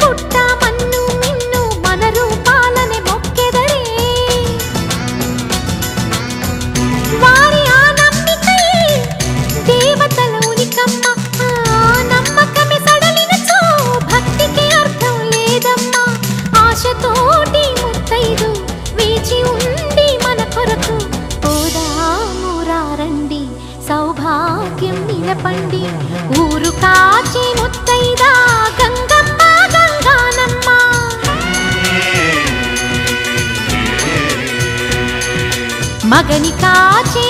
పుట్ట మన్ను మిన్ను మన రూపాలనే మొక్కెదరే వారి ఆ నమ్మికై దేవతలోనికమ్మ నమ్మకమే సడలినచో భక్తికి అర్థం లేదమ్మా ఆశతోటి ముత్తైదు వేచి ఉండి మన కొరకు పోదామురారండి సౌభాగ్యం నిలపండి ఊరు కాచి ముత్తైదా గంగమ్మ గంగానమ్మ మగని కాచి